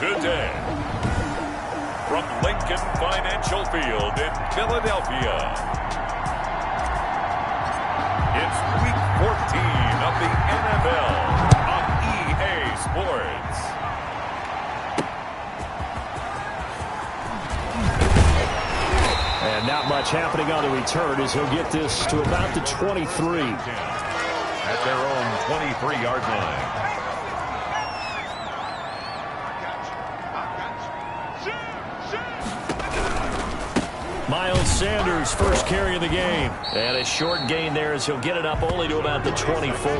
today. From Lincoln Financial Field in Philadelphia, it's Week 14 of the NFL on EA Sports. And not much happening on the return as he'll get this to about the 23. At their own 23-yard line. Miles Sanders first carry of the game. And a short gain there as he'll get it up only to about the 24.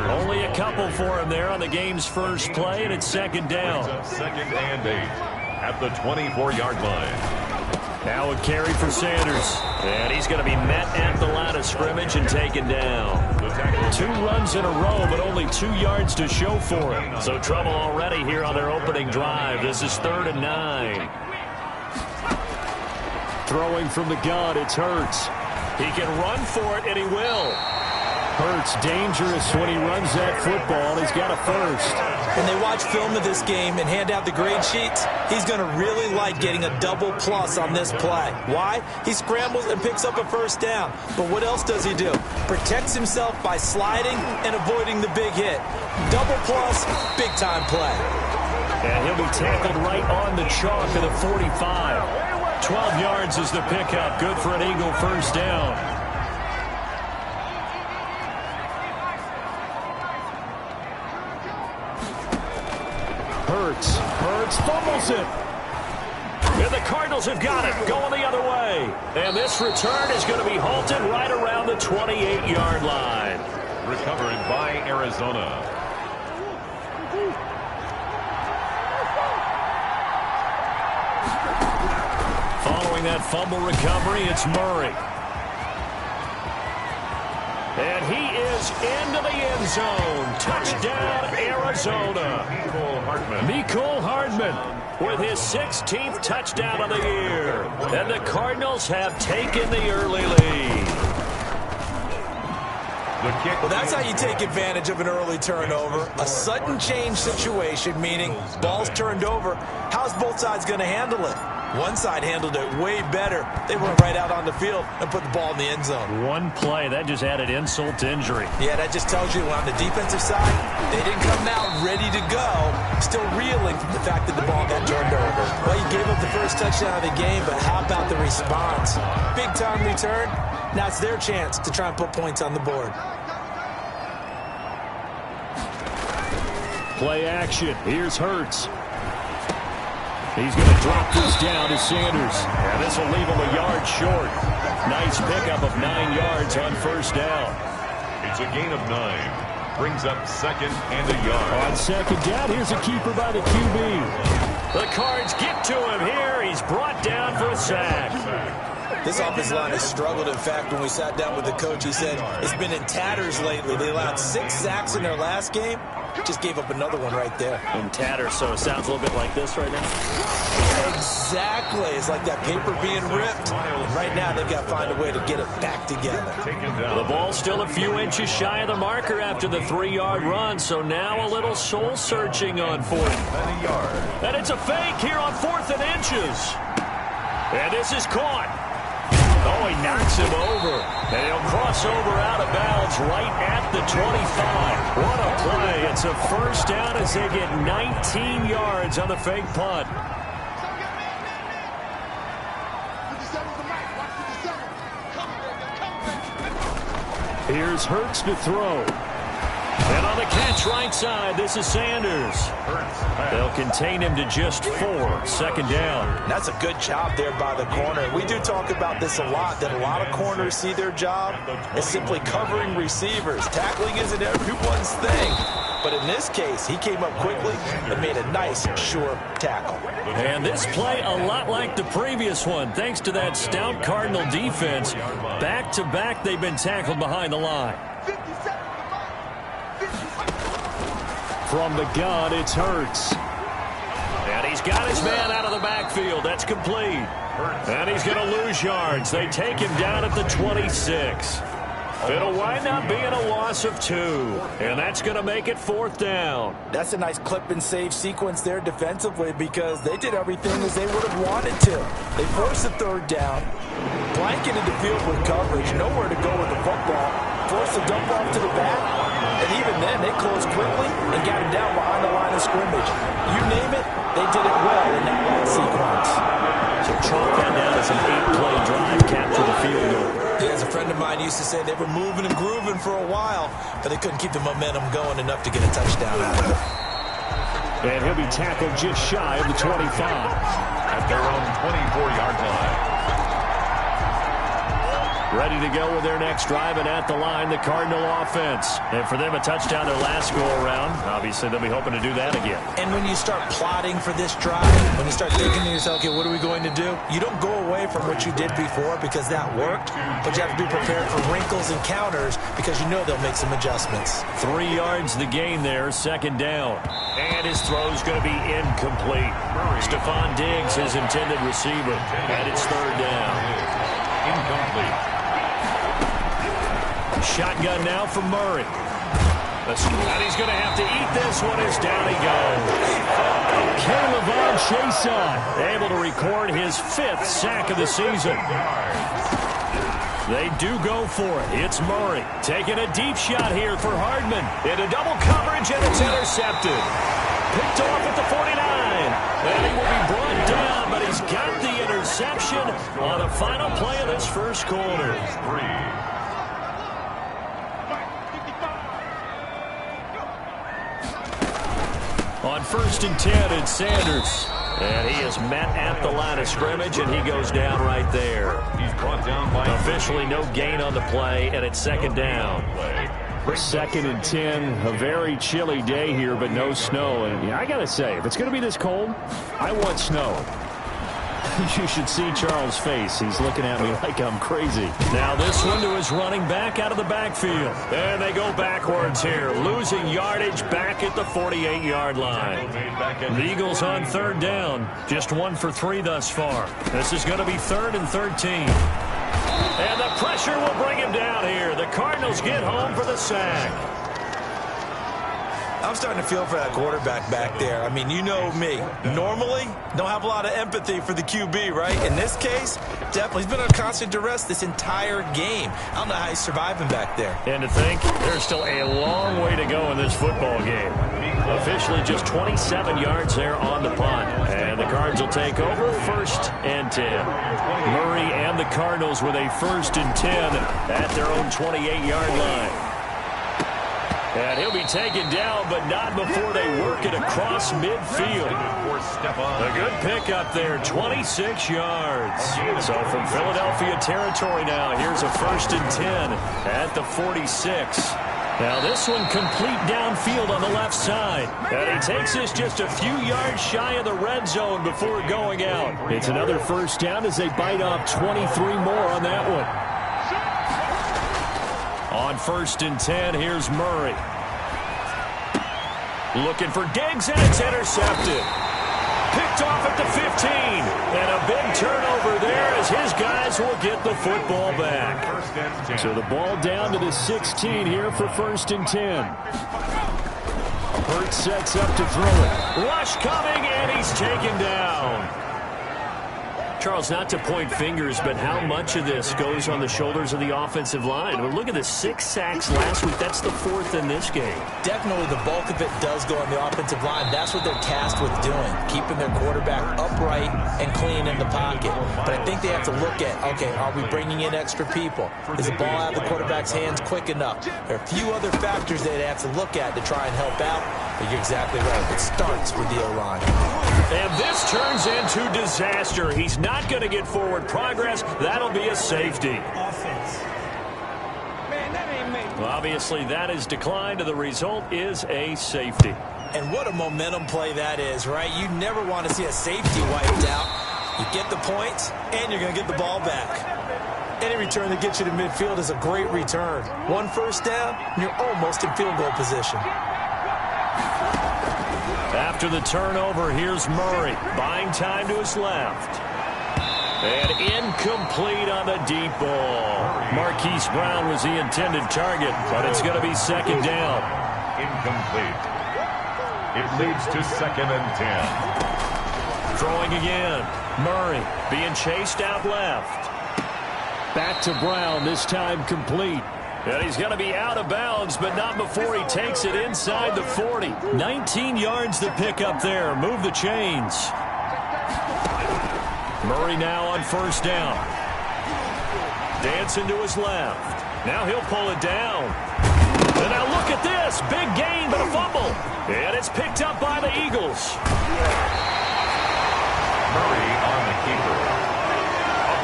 Only a couple for him there on the game's first play, and it's second down. Second and 8 at the 24-yard line. Now a carry for Sanders. And he's going to be met at the line of scrimmage and taken down. 2 runs in a row, but only 2 yards to show for him. So trouble already here on their opening drive. This is 3rd and 9. Throwing from the gun, it's Hurts. He can run for it, and he will. Hurts dangerous when he runs that football. He's got a first. When they watch film of this game and hand out the grade sheets, he's going to really like getting a double plus on this play. Why? He scrambles and picks up a first down. But what else does he do? Protects himself by sliding and avoiding the big hit. Double plus, big-time play. And he'll be tackled right on the chalk of the 45. 12 yards is the pickup. Good for an Eagle first down. Hurts fumbles it. And the Cardinals have got it. Going the other way. And this return is going to be halted right around the 28-yard line. Recovered by Arizona. Following that fumble recovery, it's Murray. And he is into the end zone. Touchdown, Arizona. Mecole Hardman with his 16th touchdown of the year. And the Cardinals have taken the early lead. Well, that's how you take advantage of an early turnover. A sudden change situation, meaning ball's turned over. How's both sides going to handle it? One side handled it way better. They went right out on the field and put the ball in the end zone. One play, that just added insult to injury. Yeah, that just tells you on the defensive side, they didn't come out ready to go, still reeling from the fact that the ball got turned over. Well, you gave up the first touchdown of the game, but how about the response? Big-time return. Now it's their chance to try and put points on the board. Play action. Here's Hurts. He's going to drop this down to Sanders. And this will leave him a yard short. Nice pickup of 9 yards on first down. It's a gain of 9. Brings up second and a yard. On second down, here's a keeper by the QB. The Cards get to him here. He's brought down for a sack. This offensive line has struggled. In fact, when we sat down with the coach, he said it's been in tatters lately. They allowed 6 sacks in their last game. Just gave up another one right there. In tatters, so it sounds a little bit like this right now. Exactly. It's like that paper being ripped. And right now, they've got to find a way to get it back together. The ball's still a few inches shy of the marker after the 3-yard run, so now a little soul-searching on 4th. And it's a fake here on 4th and inches. And this is caught. Oh, he knocks him over. And he'll cross over out of bounds right at the 25. What a play. It's a first down as they get 19 yards on the fake punt. Here's Hurts to throw. And on the catch right side, this is Sanders. They'll contain him to just 4. Second down. That's a good job there by the corner. We do talk about this a lot, that a lot of corners see their job as simply covering receivers. Tackling isn't everyone's thing. But in this case, he came up quickly and made a nice, sure tackle. And this play a lot like the previous one. Thanks to that stout Cardinal defense, back-to-back they've been tackled behind the line. From the gun, it's Hurts. And he's got his man out of the backfield. That's complete. And he's going to lose yards. They take him down at the 26. It'll wind up being a loss of 2, and that's going to make it 4th down. That's a nice clip and save sequence there defensively because they did everything as they would have wanted to. They forced the 3rd down, blanketed the field with coverage, nowhere to go with the football, forced the dump off to the back, and even then they closed quickly and got him down behind the line of scrimmage. You name it, they did it well in that last sequence. So chalk that down as an 8-play drive, capture the field goal. As a friend of mine used to say, they were moving and grooving for a while, but they couldn't keep the momentum going enough to get a touchdown out of it. And he'll be tackled just shy of the 25. At their own 24-yard line. Ready to go with their next drive, and at the line, the Cardinal offense. And for them, a touchdown their last go-around. Obviously, they'll be hoping to do that again. And when you start plotting for this drive, when you start thinking to yourself, okay, what are we going to do? You don't go away from what you did before because that worked, but you have to be prepared for wrinkles and counters because you know they'll make some adjustments. 3 yards the gain there, 2nd down. And his throw's going to be incomplete. Stephon Diggs, his intended receiver, and it's 3rd down. Incomplete. Shotgun now for Murray. And he's going to have to eat this one as down he goes. Caleb Chason able to record his 5th sack of the season. They do go for it. It's Murray taking a deep shot here for Hardman. Into double coverage, and it's intercepted. Picked off at the 49. And he will be brought down, but he's got the interception on the final play of this first quarter. 3. On 1st and 10, it's Sanders. And he is met at the line of scrimmage, and he goes down right there. He's brought down by officially no gain on the play, and it's 2nd down. 2nd and 10, a very chilly day here, but no snow. And yeah, I got to say, if it's going to be this cold, I want snow. You should see Charles' face. He's looking at me like I'm crazy. Now this one to his running back out of the backfield. And they go backwards here, losing yardage back at the 48-yard line. The Eagles on 3rd down. Just 1 for 3 thus far. This is going to be 3rd and 13. And the pressure will bring him down here. The Cardinals get home for the sack. I'm starting to feel for that quarterback back there. I mean, you know me. Normally, don't have a lot of empathy for the QB, right? In this case, definitely. He's been on constant duress this entire game. I don't know how he's surviving back there. And to think, there's still a long way to go in this football game. Officially just 27 yards there on the punt. And the Cards will take over 1st and 10. Murray and the Cardinals with a 1st and 10 at their own 28-yard line. And he'll be taken down, but not before they work it across midfield. A good pickup there, 26 yards. So from Philadelphia territory now, here's a 1st and 10 at the 46. Now this one complete downfield on the left side. And he takes this just a few yards shy of the red zone before going out. It's another 1st down as they bite off 23 more on that one. On 1st and 10, here's Murray. Looking for Diggs, and it's intercepted. Picked off at the 15. And a big turnover there as his guys will get the football back. So the ball down to the 16 here for 1st and 10. Hurts sets up to throw it. Rush coming, and he's taken down. Charles, not to point fingers, but how much of this goes on the shoulders of the offensive line? Well, look at the 6 sacks last week. That's the 4th in this game. Definitely the bulk of it does go on the offensive line. That's what they're tasked with doing, keeping their quarterback upright and clean in the pocket. But I think they have to look at, okay, are we bringing in extra people? Is the ball out of the quarterback's hands quick enough? There are a few other factors they have to look at to try and help out. But you're exactly right. It starts with the O-line. And this turns into disaster. He's not going to get forward progress. That'll be a safety. Well, obviously, that is declined. The result is a safety. And what a momentum play that is, right? You never want to see a safety wiped out. You get the points, and you're going to get the ball back. Any return that gets you to midfield is a great return. 1 1st down, and you're almost in field goal position. After the turnover, here's Murray, buying time to his left. And incomplete on the deep ball. Marquise Brown was the intended target, but it's going to be second down. Incomplete. It leads to 2nd and 10. Throwing again. Murray being chased out left. Back to Brown, this time complete. And he's going to be out of bounds, but not before he takes it inside the 40. 19 yards to pick up there. Move the chains. Murray now on first down. Dancing to his left. Now he'll pull it down. And now look at this. Big gain, but a fumble. And it's picked up by the Eagles. Murray on the keeper.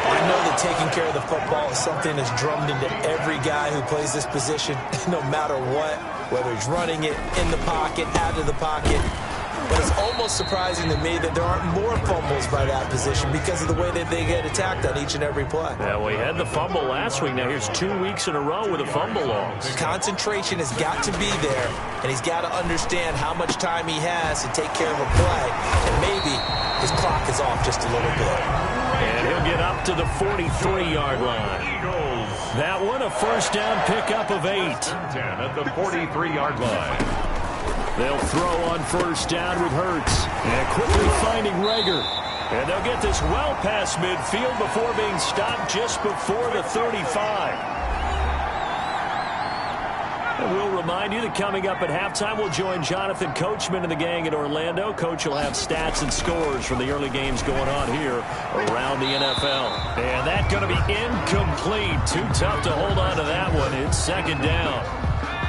I know that taking care of the football is something that's drummed into every guy who plays this position, no matter what, whether he's running it, in the pocket, out of the pocket. But it's almost surprising to me that there aren't more fumbles by that position because of the way that they get attacked on each and every play. Yeah, we had the fumble last week. Now here's 2 weeks in a row with a fumble loss. Concentration has got to be there, and he's got to understand how much time he has to take care of a play, and maybe his clock is off just a little bit. And he'll get up to the 43-yard line. That one, a first down pickup of 8. 10 at the 43-yard line. They'll throw on first down with Hurts. And quickly finding Rager. And they'll get this well past midfield before being stopped just before the 35. And we'll remind you that coming up at halftime, we'll join Jonathan Coachman and the gang in Orlando. Coach will have stats and scores from the early games going on here around the NFL. And that's going to be incomplete. Too tough to hold on to that one. It's second down.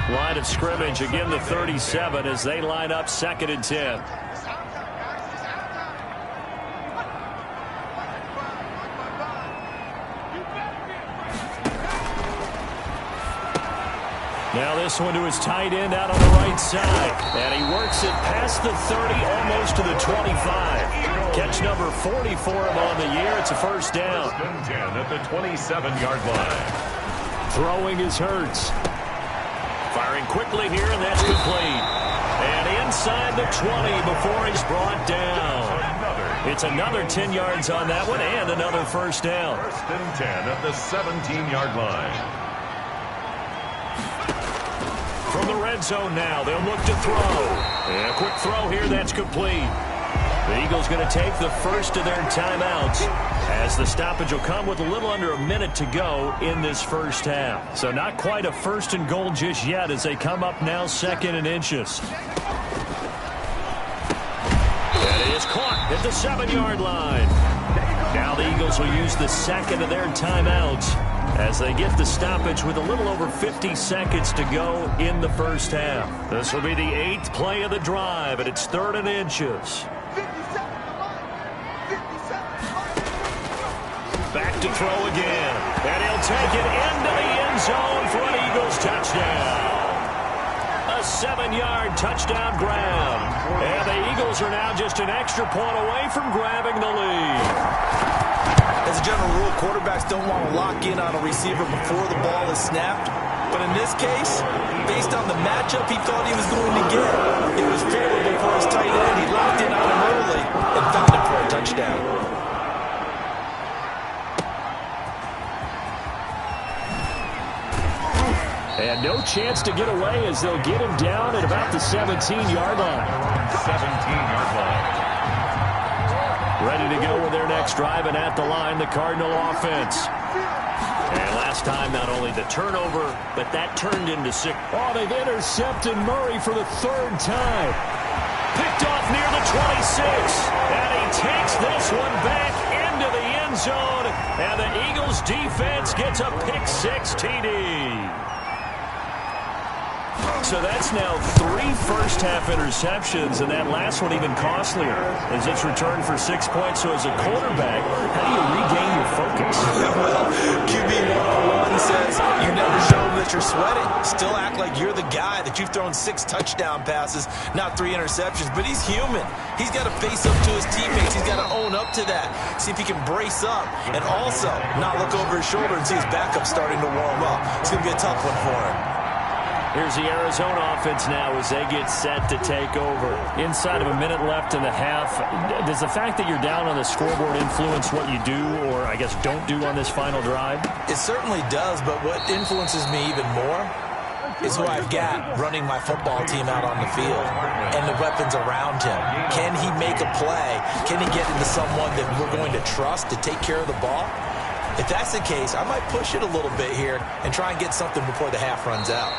Line of scrimmage, again the 37 as they line up 2nd and 10. Now this one to his tight end out on the right side. And he works it past the 30, almost to the 25. Catch number 40 for him on the year. It's a first down. 10 at the 27-yard line. Throwing is Hurts. Firing quickly here, and that's complete. And inside the 20 before he's brought down. It's another 10 yards on that one and another first down. 1st and 10 at the 17-yard line. From the red zone now, they'll look to throw. And a quick throw here, that's complete. The Eagles going to take the first of their timeouts as the stoppage will come with a little under a minute to go in this first half. So not quite a 1st and goal just yet as they come up now 2nd and inches. And it is caught at the 7-yard line. Now the Eagles will use the 2nd of their timeouts as they get the stoppage with a little over 50 seconds to go in the first half. This will be the 8th play of the drive, and it's 3rd and inches. Back to throw again. And he'll take it into the end zone for an Eagles touchdown. A 7-yard touchdown grab. And the Eagles are now just an extra point away from grabbing the lead. As a general rule, quarterbacks don't want to lock in on a receiver before the ball is snapped. But in this case, based on the matchup he thought he was going to get, it was favorable for his tight end. He locked in on him early and found him for a touchdown. And no chance to get away as they'll get him down at about the 17-yard line. 17-yard line. Ready to go with their next drive, and at the line, the Cardinal offense. And last time, not only the turnover, but that turned into 6. Oh, they've intercepted Murray for the 3rd time. Picked off near the 26. And he takes this one back into the end zone. And the Eagles defense gets a pick-6 TD. So that's now 3 first-half interceptions, and that last one even costlier as it's returned for 6 points. So as a quarterback, how do you regain your focus? Well, QB 101 says you never show them that you're sweating. Still act like you're the guy, that you've thrown 6 touchdown passes, not 3 interceptions. But he's human. He's got to face up to his teammates. He's got to own up to that. See if he can brace up and also not look over his shoulder and see his backup starting to warm up. It's going to be a tough one for him. Here's the Arizona offense now as they get set to take over. Inside of a minute left in the half, does the fact that you're down on the scoreboard influence what you do, or I guess don't do on this final drive? It certainly does, but what influences me even more is who I've got running my football team out on the field and the weapons around him. Can he make a play? Can he get into someone that we're going to trust to take care of the ball? If that's the case, I might push it a little bit here and try and get something before the half runs out.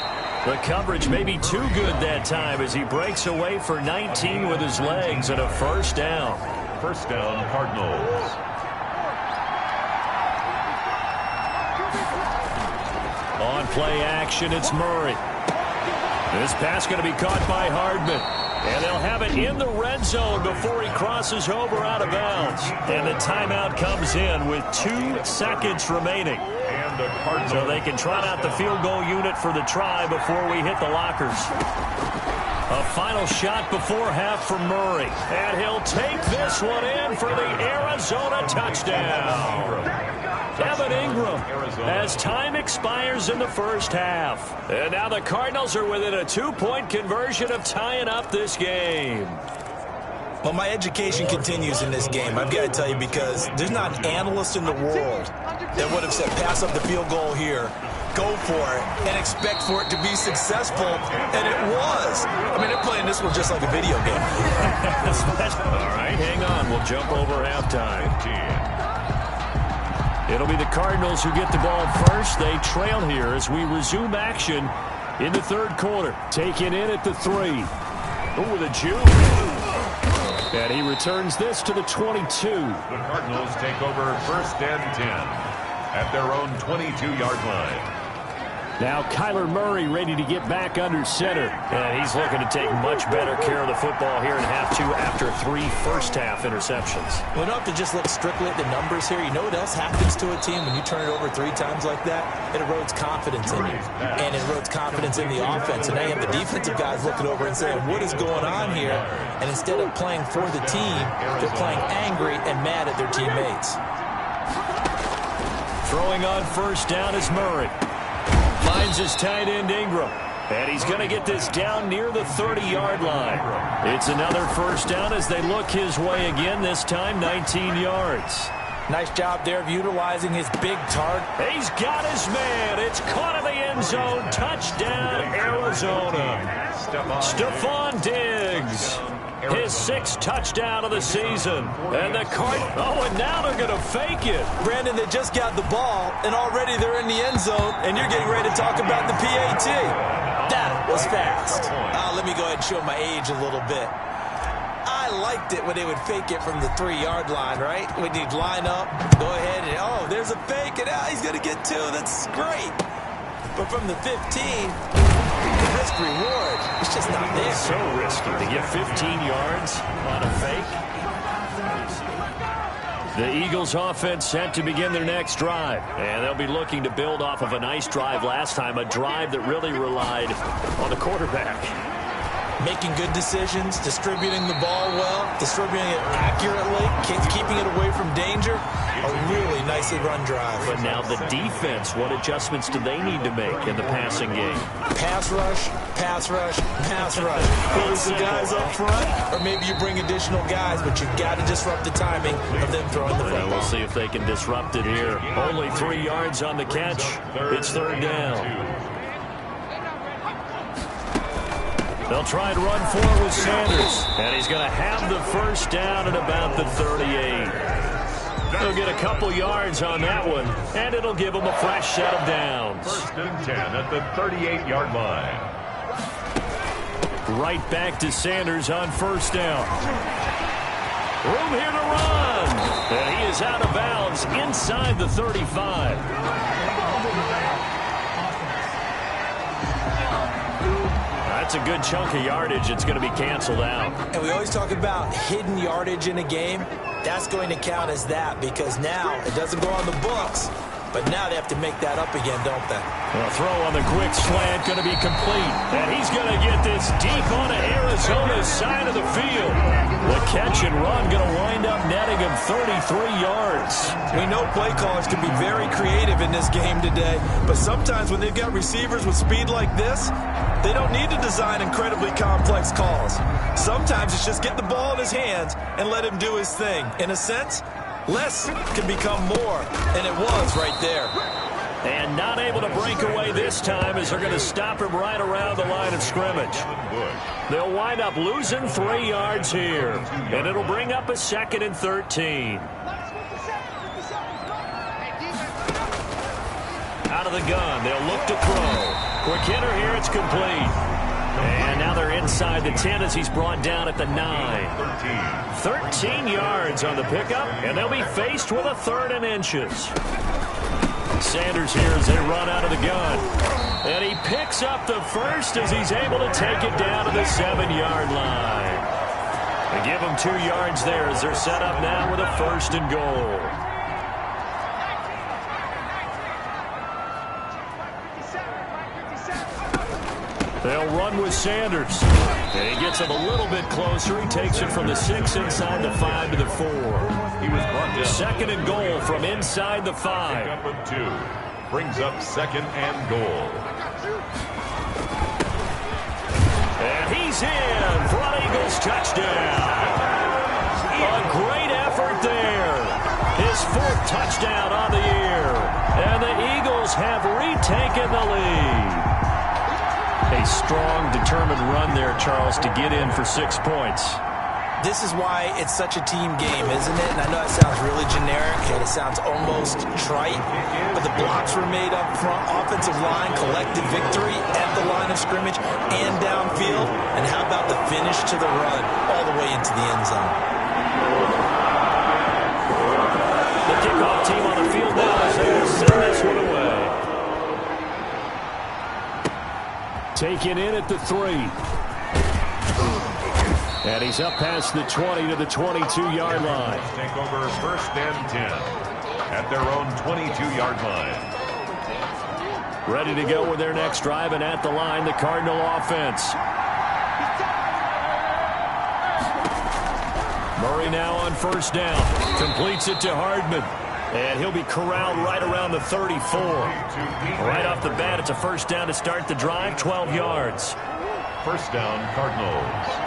The coverage may be too good that time as he breaks away for 19 with his legs and a first down. First down, Cardinals. On play action, it's Murray. This pass going to be caught by Hardman. And they'll have it in the red zone before he crosses over out of bounds. And the timeout comes in with 2 seconds remaining. So they can trot out the field goal unit for the try before we hit the lockers. A final shot before half from Murray. And he'll take this one in for the Arizona touchdown. Evan Ingram as time expires in the first half. And now the Cardinals are within a 2-point conversion of tying up this game. Well, my education continues in this game, I've got to tell you, because there's not an analyst in the world that would have said pass up the field goal here, go for it, and expect for it to be successful, and it was. I mean, they're playing this one just like a video game. All right, hang on. We'll jump over halftime. It'll be the Cardinals who get the ball first. They trail here as we resume action in the third quarter. Taken in at the 3. Oh, with a juke. And he returns this to the 22. The Cardinals take over first and 10 at their own 22-yard line. Now Kyler Murray ready to get back under center. And he's looking to take much better care of the football here in half 2 after 3 first-half interceptions. We don't have to just look strictly at the numbers here. You know what else happens to a team when you turn it over 3 times like that? It erodes confidence in you. And it erodes confidence in the offense. And now you have the defensive guys looking over and saying, what is going on here? And instead of playing for the team, they're playing angry and mad at their teammates. Throwing on first down is Murray. Finds his tight end Ingram. And he's going to get this down near the 30-yard line. It's another first down as they look his way again, this time 19 yards. Nice job there of utilizing his big target. He's got his man. It's caught in the end zone. Touchdown, Arizona. Stephon Diggs. His 6th touchdown of the season. And the and now they're going to fake it. Brandon, they just got the ball, and already they're in the end zone, and you're getting ready to talk about the PAT. That was fast. Let me go ahead and show my age a little bit. I liked it when they would fake it from the 3-yard line, right? When you'd line up, go ahead, and there's a fake, and he's going to get 2. That's great. But from the 15, the risk-reward, it's just not there. So risky to get 15 yards on a fake. The Eagles offense set to begin their next drive. And they'll be looking to build off of a nice drive last time, a drive that really relied on the quarterback. Making good decisions, distributing the ball well, distributing it accurately, keeping it away from danger. A really nicely run drive. But now the defense, what adjustments do they need to make in the passing game? Pass rush, pass rush, pass rush. Put some guys up front, or maybe you bring additional guys, but you've got to disrupt the timing of them throwing the football. We'll see if they can disrupt it here. Only 3 yards on the catch. It's third down. They'll try and run for it with Sanders. And he's going to have the first down at about the 38. They'll get a couple yards on that one, and it'll give them a fresh set of downs. First and 10 at the 38-yard line. Right back to Sanders on first down. Room here to run. And he is out of bounds inside the 35. That's a good chunk of yardage. It's going to be canceled out. And we always talk about hidden yardage in a game. That's going to count as that because now it doesn't go on the books. but now they have to make that up again, don't they? A throw on the quick slant going to be complete. And he's going to get this deep onto Arizona's side of the field. The catch and run going to wind up netting him 33 yards. We know play callers can be very creative in this game today, but sometimes when they've got receivers with speed like this, they don't need to design incredibly complex calls. Sometimes it's just get the ball in his hands and let him do his thing. In a sense, less can become more, and it was right there. And not able to break away this time as they're going to stop him right around the line of scrimmage. They'll wind up losing 3 yards here, and it'll bring up a 2nd and 13. Out of the gun, they'll look to throw. Quick hitter here, it's complete. And now they're inside the 10 as he's brought down at the 9. 13 yards on the pickup, and they'll be faced with a 3rd and inches. Sanders here as they run out of the gun. And he picks up the first as he's able to take it down to the 7-yard line. They give him 2 yards there as they're set up now with a 1st and goal. They'll run with Sanders. And he gets him a little bit closer. He takes it from the 6 inside the 5 to the 4. He was brought down. 2nd and goal from inside the 5. Pick up of 2. Brings up 2nd and goal. And he's in for an Eagles touchdown. A great effort there. His 4th touchdown on the year. And the Eagles have retaken the lead. A strong, determined run there, Charles, to get in for 6 points. This is why it's such a team game, isn't it? And I know it sounds really generic, and it sounds almost trite, but the blocks were made up front, offensive line, collective victory at the line of scrimmage and downfield. And how about the finish to the run all the way into the end zone? The kickoff team on the field now as they will send this one away. Taken in at the 3. And he's up past the 20 to the 22-yard line. Take over 1st and 10 at their own 22-yard line. Ready to go with their next drive, and at the line, the Cardinal offense. Murray now on 1st down. Completes it to Hardman. And he'll be corralled right around the 34. Right off the bat, it's a 1st down to start the drive, 12 yards. 1st down, Cardinals.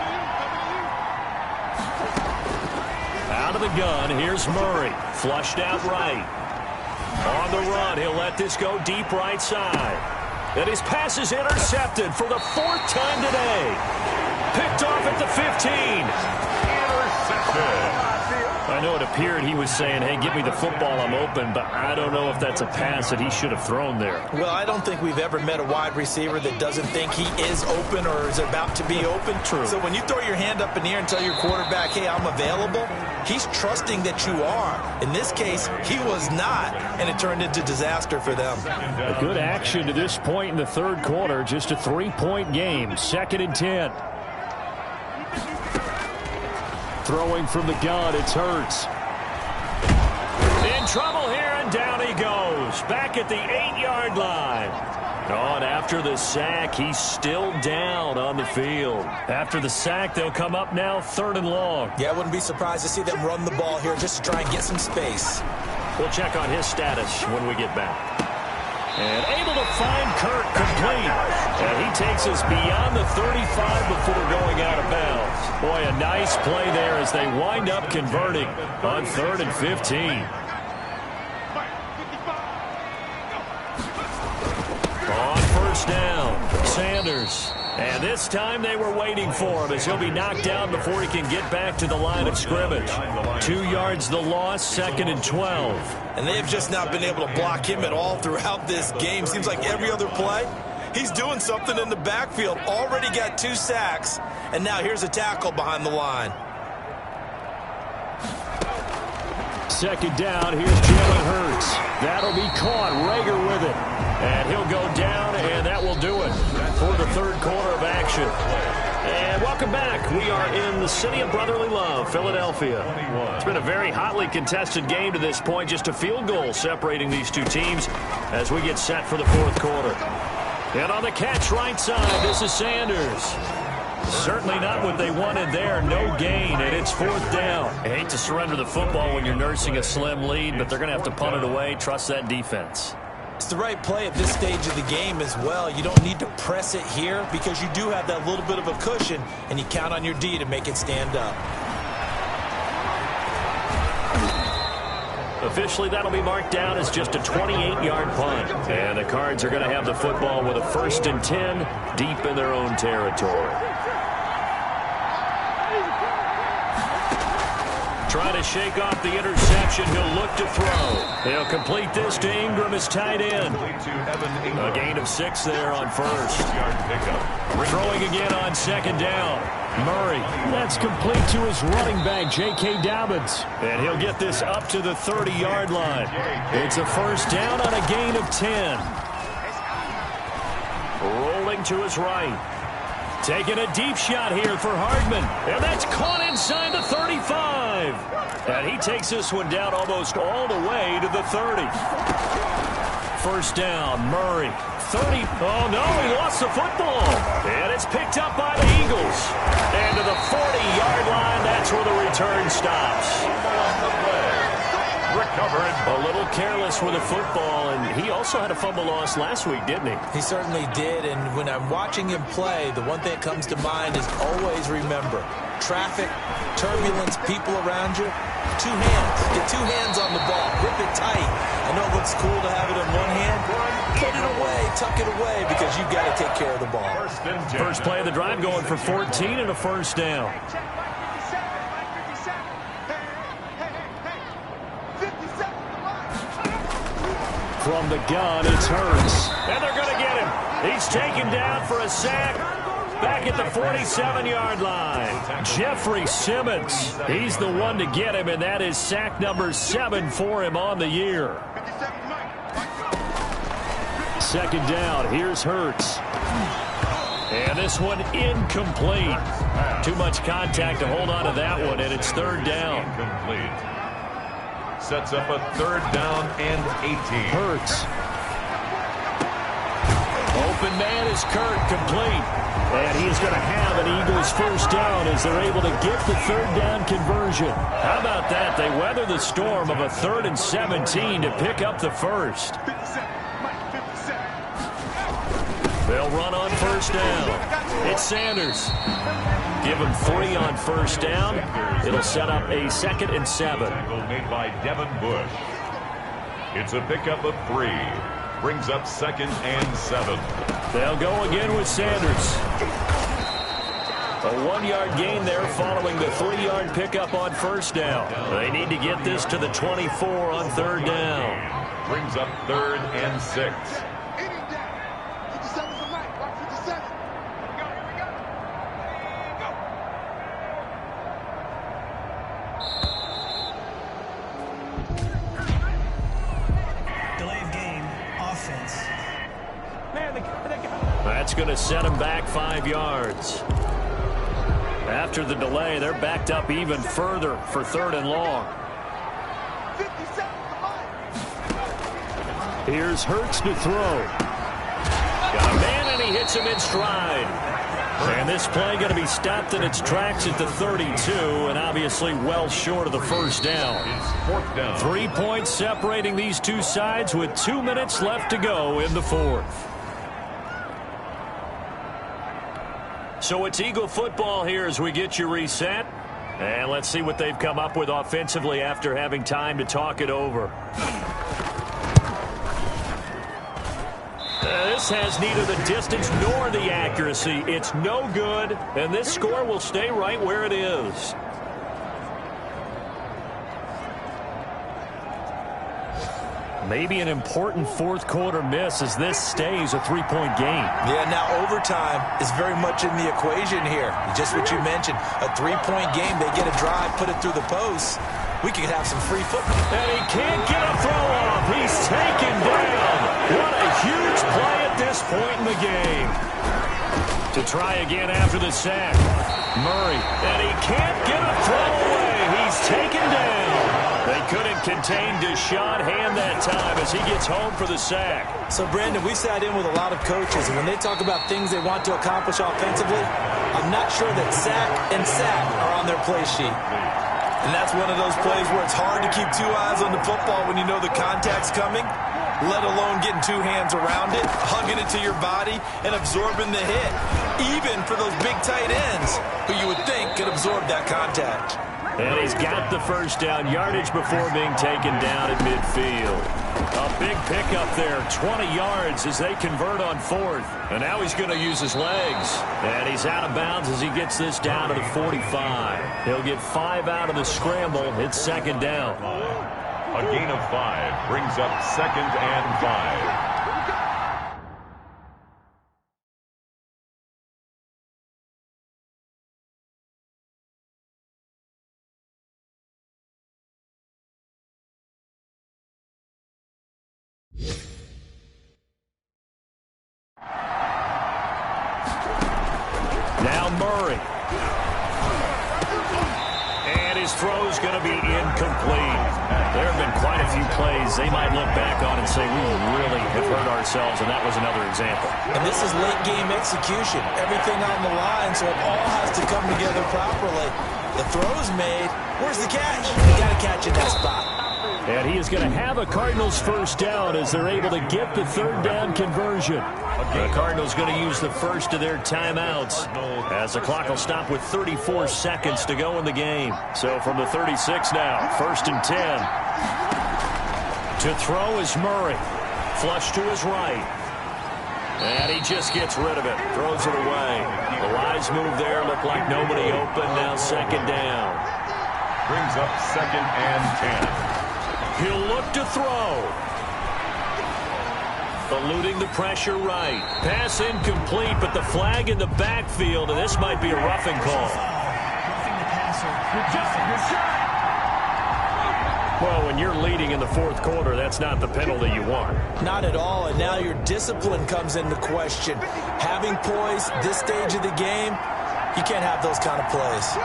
Out of the gun, here's Murray. Flushed out right. On the run, he'll let this go deep right side. And his pass is intercepted for the 4th time today. Picked off at the 15. Intercepted. I know it appeared he was saying, hey, give me the football, I'm open, but I don't know if that's a pass that he should have thrown there. Well, I don't think we've ever met a wide receiver that doesn't think he is open or is about to be open. True. So when you throw your hand up in the air and tell your quarterback, hey, I'm available, he's trusting that you are. In this case, he was not, and it turned into disaster for them. A good action to this point in the 3rd quarter, just a 3-point game, 2nd and 10. Throwing from the gun, it's Hurts. In trouble here, and down he goes. Back at the 8-yard line. Oh, and after the sack, he's still down on the field. After the sack, they'll come up now 3rd and long. Yeah, I wouldn't be surprised to see them run the ball here just to try and get some space. We'll check on his status when we get back. And able to find Kirk complete. And he takes us beyond the 35 before going out of bounds. Boy, a nice play there as they wind up converting on 3rd and 15. On 1st down, Sanders. And this time they were waiting for him as he'll be knocked down before he can get back to the line of scrimmage. 2 yards the loss, 2nd and 12. And they've just not been able to block him at all throughout this game. Seems like every other play, he's doing something in the backfield. Already got 2 sacks, and now here's a tackle behind the line. 2nd down, here's Jalen Hurts. That'll be caught, Rager with it. And he'll go down, and that will do it for the 3rd quarter of action. And welcome back. We are in the city of brotherly love, Philadelphia. It's been a very hotly contested game to this point. Just a field goal separating these two teams as we get set for the fourth quarter. And on the catch right side, this is Sanders. Certainly not what they wanted there. No gain, and it's fourth down. I hate to surrender the football when you're nursing a slim lead, but they're going to have to punt it away. Trust that defense. It's the right play at this stage of the game as well. You don't need to press it here because you do have that little bit of a cushion, and you count on your D to make it stand up. Officially, that'll be marked down as just a 28-yard punt. And the Cards are going to have the football with a 1st and 10 deep in their own territory. Trying to shake off the interception. He'll look to throw. He'll complete this to Ingram as tight end. A gain of 6 there on first. Throwing again on second down. Murray. That's complete to his running back, J.K. Dobbins. And he'll get this up to the 30-yard line. It's a first down on a gain of 10. Rolling to his right. Taking a deep shot here for Hardman. And that's caught inside the 35. And he takes this one down almost all the way to the 30. First down, Murray. 30. Oh, no, he lost the football. And it's picked up by the Eagles. And to the 40-yard line, that's where the return stops. Recovered. A little careless with the football, and he also had a fumble loss last week, didn't he? He certainly did, and when I'm watching him play, the one thing that comes to mind is always remember, traffic, turbulence, people around you, 2 hands. Get 2 hands on the ball. Grip it tight. I know it looks cool to have it in one hand. Put it away, tuck it away, because you've got to take care of the ball. First play of the drive going for 14 and a first down. From the gun, it's Hurts. And they're going to get him. He's taken down for a sack back at the 47-yard line. Jeffrey Simmons, he's the one to get him, and that is sack number 7 for him on the year. Second down, here's Hurts. And this one incomplete. Too much contact to hold on to that one, and it's third down. Incomplete. Sets up a 3rd down and 18. Hurts. Open man is Kirk, complete. And he is going to have an Eagles first down as they're able to get the 3rd down conversion. How about that? They weather the storm of a 3rd and 17 to pick up the first. They'll run on first down. It's Sanders. Give him 3 on first down. It'll set up a 2nd and 7. Tackle made by Devin Bush. It's a pickup of 3. Brings up 2nd and 7. They'll go again with Sanders. A 1-yard gain there following the 3-yard pickup on first down. They need to get this to the 24 on 3rd down. Brings up 3rd and 6. That's going to set him back 5 yards. After the delay, they're backed up even further for 3rd and long. Here's Hurts to throw. Got a man, and he hits him in stride. And this play going to be stopped in its tracks at the 32, and obviously well short of the first down. 4th down. 3 points separating these two sides with 2 minutes left to go in the 4th. So it's Eagle football here as we get you reset. And let's see what they've come up with offensively after having time to talk it over. This has neither the distance nor the accuracy. It's no good, and this score will stay right where it is. Maybe an important fourth quarter miss as this stays a 3-point game. Yeah, now overtime is very much in the equation here. Just what you mentioned, a 3-point game. They get a drive, put it through the post. We could have some free football. And he can't get a throw off. He's taken down. What a huge play at this point in the game. To try again after the sack. Murray, and he can't get a throw away. He's taken down. They couldn't contain Deshaun Hand that time as he gets home for the sack. So, Brandon, we sat in with a lot of coaches, and when they talk about things they want to accomplish offensively, I'm not sure that sack and sack are on their play sheet. And that's one of those plays where it's hard to keep two eyes on the football when you know the contact's coming, let alone getting two hands around it, hugging it to your body, and absorbing the hit, even for those big tight ends who you would think could absorb that contact. And he's got the first down yardage before being taken down at midfield. A big pickup there, 20 yards as they convert on fourth. And now he's going to use his legs. And he's out of bounds as he gets this down to the 45. He'll get 5 out of the scramble. It's second down. A gain of 5 brings up 2nd and 5. Now Murray. And his throw's going to be incomplete. There have been quite a few plays they might look back on and say, we really have hurt ourselves, and that was another example. And this is late game execution. Everything on the line, so it all has to come together properly. The throw's made. Where's the catch? You got to catch in that spot. And he is going to have a Cardinals first down as they're able to get the third down conversion. The Cardinals going to use the first of their timeouts as the clock will stop with 34 seconds to go in the game. So from the 36 now, 1st and 10. To throw is Murray. Flush to his right. And he just gets rid of it. Throws it away. The wise move there. Looked like nobody open. Now second down. Brings up 2nd and 10. He'll look to throw. Eluding the pressure right. Pass incomplete, but the flag in the backfield, and this might be a roughing call. Well, when you're leading in the 4th quarter, that's not the penalty you want. Not at all, and now your discipline comes into question. Having poise this stage of the game, you can't have those kind of plays.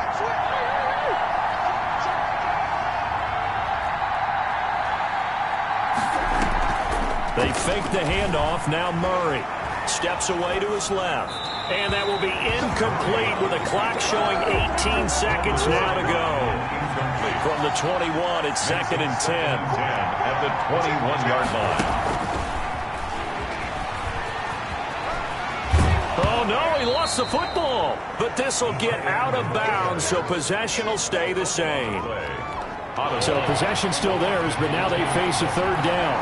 They fake the handoff. Now Murray steps away to his left. And that will be incomplete with the clock showing 18 seconds now to go. From the 21, it's 2nd and 10. At the 21-yard line. Oh, no, he lost the football. But this will get out of bounds, so possession will stay the same. So possession still theirs, but now they face a third down.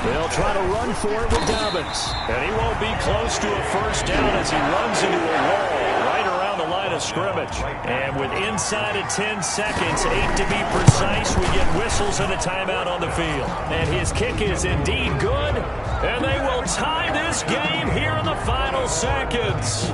They'll try to run for it with Dobbins. And he won't be close to a first down as he runs into a wall right around the line of scrimmage. And with inside of 10 seconds, 8 to be precise, we get whistles and a timeout on the field. And his kick is indeed good. And they will tie this game here in the final seconds.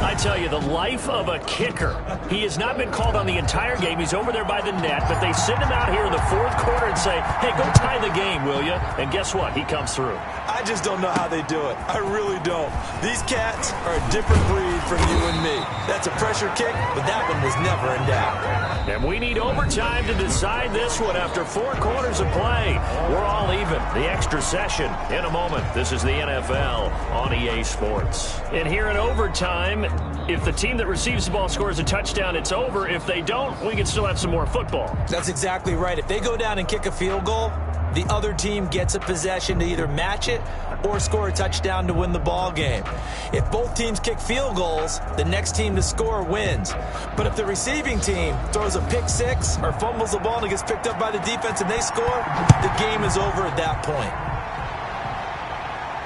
I tell you, the life of a kicker. He has not been called on the entire game. He's over there by the net, but they send him out here in the 4th quarter and say, hey, go tie the game, will you? And guess what? He comes through. I just don't know how they do it. I really don't. These cats are a different breed from you and me. That's a pressure kick, but that one was never in doubt. And we need overtime to decide this one after 4 quarters of play. We're all even. The extra session in a moment. This is the NFL on EA Sports. And here in overtime, if the team that receives the ball scores a touchdown, it's over. If they don't, we can still have some more football. That's exactly right. If they go down and kick a field goal, the other team gets a possession to either match it or score a touchdown to win the ball game. If both teams kick field goals, the next team to score wins. But if the receiving team throws a pick six or fumbles the ball and it gets picked up by the defense and they score, the game is over at that point.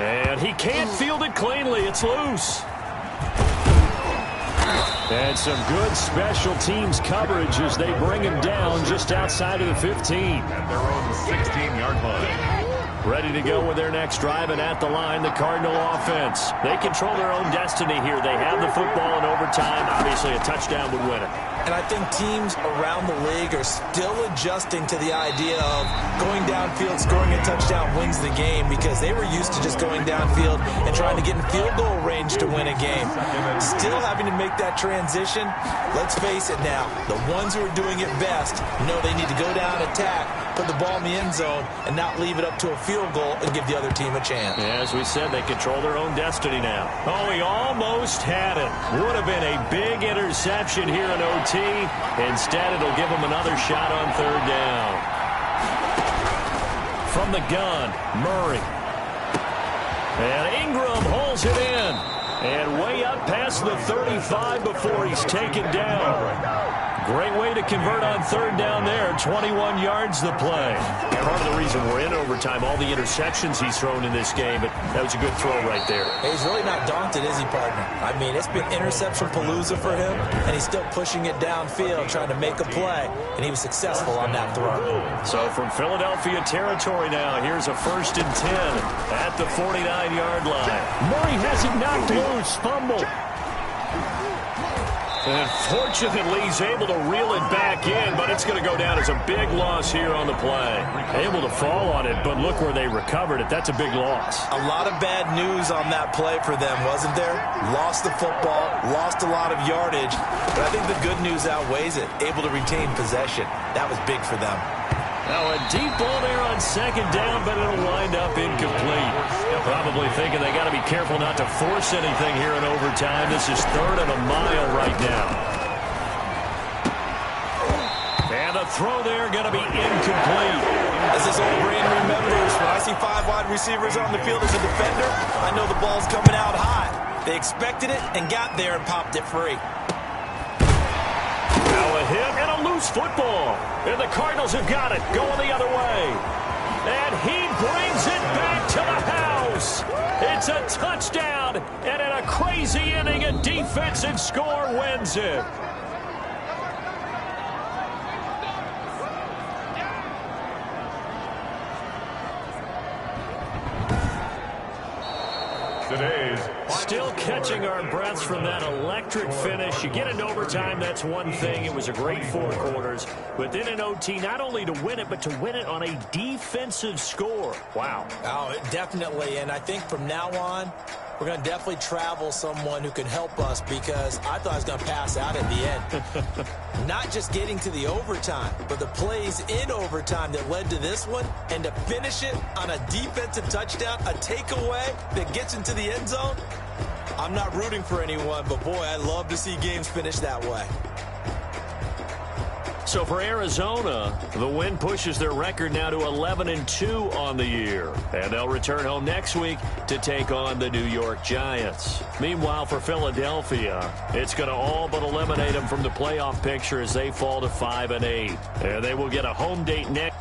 And he can't field it cleanly. It's loose. And some good special teams coverage as they bring him down just outside of the 15. At their own 16-yard line. Ready to go with their next drive, and at the line, the Cardinal offense. They control their own destiny here. They have the football in overtime. Obviously, a touchdown would win it. And I think teams around the league are still adjusting to the idea of going downfield, scoring a touchdown wins the game, because they were used to just going downfield and trying to get in field goal range to win a game. Still having to make that transition. Let's face it now, the ones who are doing it best know they need to go down, attack, put the ball in the end zone, and not leave it up to a field goal and give the other team a chance. Yeah, as we said, they control their own destiny now. Oh, he almost had it. Would have been a big interception here in OT. Instead, it'll give him another shot on third down. From the gun, Murray. And Ingram holds it in. And way up past the 35 before he's taken down. Great way to convert on third down there. 21 yards the play. Part of the reason we're in overtime, all the interceptions he's thrown in this game, but that was a good throw right there. Hey, he's really not daunted, is he, partner? I mean, it's been interception palooza for him, and he's still pushing it downfield, trying to make a play, and he was successful on that throw. So from Philadelphia territory now, here's a 1st and 10 at the 49-yard line. Murray has it knocked loose, fumble. And fortunately, he's able to reel it back in, but it's going to go down as a big loss here on the play. Able to fall on it, but look where they recovered it. That's a big loss. A lot of bad news on that play for them, wasn't there? Lost the football, lost a lot of yardage, but I think the good news outweighs it. Able to retain possession. That was big for them. Now a deep ball there on second down, but it'll wind up incomplete. Probably thinking they got to be careful not to force anything here in overtime. This is 3rd and a mile right now. And the throw there going to be incomplete. As this old brain remembers, when I see 5 wide receivers on the field as a defender, I know the ball's coming out high. They expected it and got there and popped it free. Now a hit and a loose football. And the Cardinals have got it, going the other way. And he brings it back to the house. It's a touchdown, and in a crazy inning, a defensive score wins it. Today's Still catching our breaths from that electric finish. You get into overtime, that's one thing. It was a great 4 quarters. But then in OT, not only to win it, but to win it on a defensive score. Wow. Oh, definitely. And I think from now on, we're going to definitely travel someone who can help us, because I thought I was going to pass out at the end. Not just getting to the overtime, but the plays in overtime that led to this one, and to finish it on a defensive touchdown, a takeaway that gets into the end zone. I'm not rooting for anyone, but boy, I love to see games finish that way. So for Arizona, the win pushes their record now to 11-2 on the year. And they'll return home next week to take on the New York Giants. Meanwhile, for Philadelphia, it's going to all but eliminate them from the playoff picture as they fall to 5-8. And they will get a home date next.